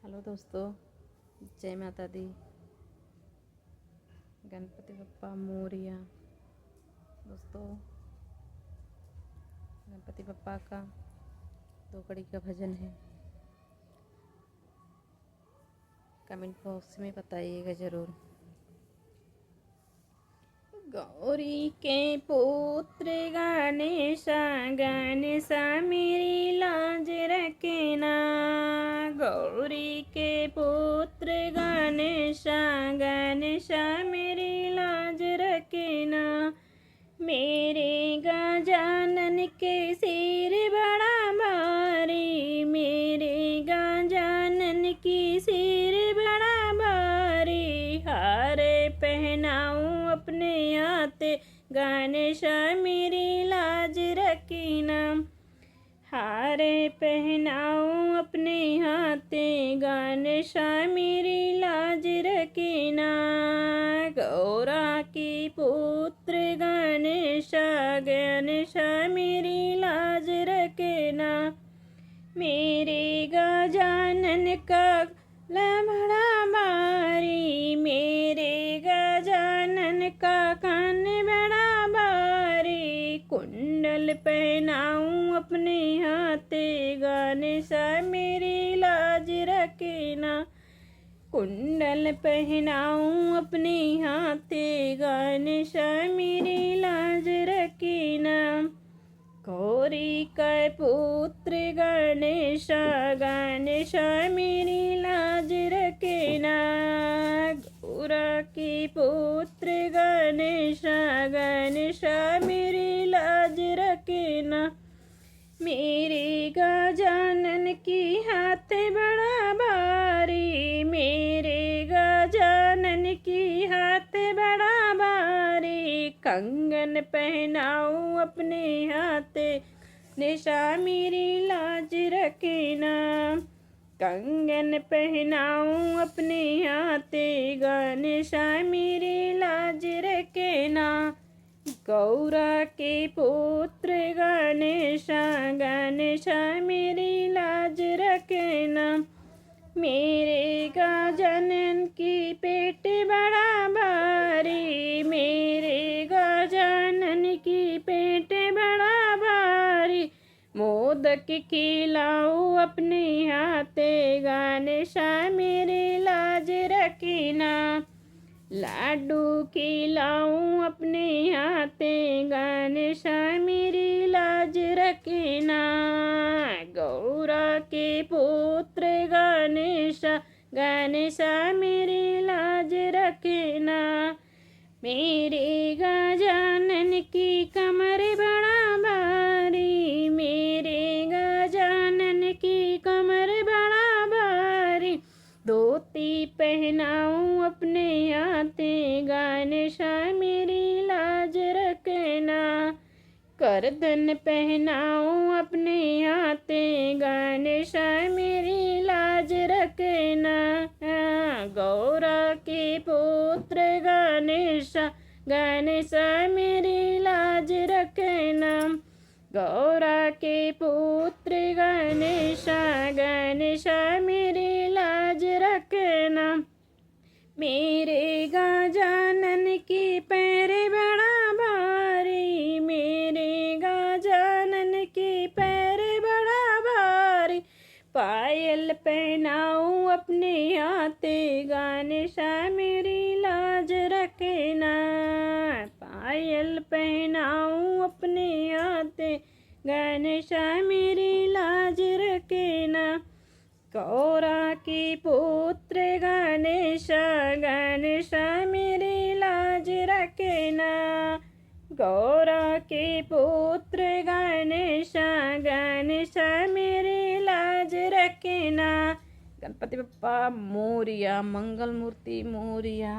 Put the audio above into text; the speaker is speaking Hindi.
हेलो दोस्तों, जय माता दी। गणपति बप्पा मोरिया। दोस्तों, गणपति बप्पा का 2 कड़ी का भजन है। कमेंट बॉक्स में बताइएगा ज़रूर। गौरी के पुत्र गणेशा गणेशा मेरी लाज रखना। गौरी के पुत्र गणेशा गणेशा मेरी लाज रखना। मेरे गजानन के सिर बड़ा भारी, मेरे गजानन की सिर बड़ा भारी। हार पहनाऊं अपने हाथ गणेशा मेरी लाज रखना। हार पहनाऊं अपने हाथ गणेशा मेरी लाज रखना। गौरा की पुत्र गणेशा गणेशा मेरी लाज रखना। मेरे गजानन का बड़ा भारी, मेरे गजानन का कान बड़ा भारी। कुंडल पहनाऊं अपने हाथ गणेशा मेरी लाज रखना। कुंडल पहनाऊं अपने हाथ गणेशा मेरी लाज रखना। गौरी का पुत्र गणेशा गणेशा मेरी लाज रखना। गौरा की पुत्र गणेशा गणेशा मेरी लाज रखना। मेरे गजानन की हाथ बड़ा भारी, मेरे गजानन की हाथ बड़ा भारी। कंगन पहनाऊं अपने हाथ गणेशा मेरी लाज रखना। कंगन पहनाऊं अपने हाथ गणेशा मेरी लाज रखना। गौरा के पुत्र गणेशा गणेशा मेरी लाज रखना। मेरे गजानन की पेट बड़ा भारी, मेरे गजानन की पेट बड़ा भारी। मोदक खिलाऊं अपने हाथ गणेशा मेरी लाज रखना। लाडू खिलाऊं अपने हाथ गणेशा मेरी लाज रखना। गौरा के पुत्र गणेशा गणेशा मेरी लाज रखना। मेरे गजानन की कमर बड़ा भारी, मेरे गजानन की कमर बड़ा भारी। धोती पहनाऊं अपने हाथ गणेशा मेरी लाज रखना। करधन पहनाऊं अपने हाथ गणेशा मेरी लाज रखना। गौरा के पुत्र गणेशा गणेशा मेरी लाज रखना। गौरा के पुत्र गणेशा गणेशा मेरी लाज रखना। मेरे गजानन की पैर बड़ा भारी, मेरे गजानन की पैर बड़ा भारी। पायल पहनाऊं अपने हाथ गणेशा मेरी लाज रखना। पायल पहनाऊं अपने हाथ गणेशा मेरी लाज रखना। गौरा के पुत्र गणेशा गणेशा मेरी लाज रखना। गौरा के पुत्र गणेशा गणेशा मेरी लाज रखना। गणपति बप्पा मोरिया, मंगल मूर्ति मोरिया।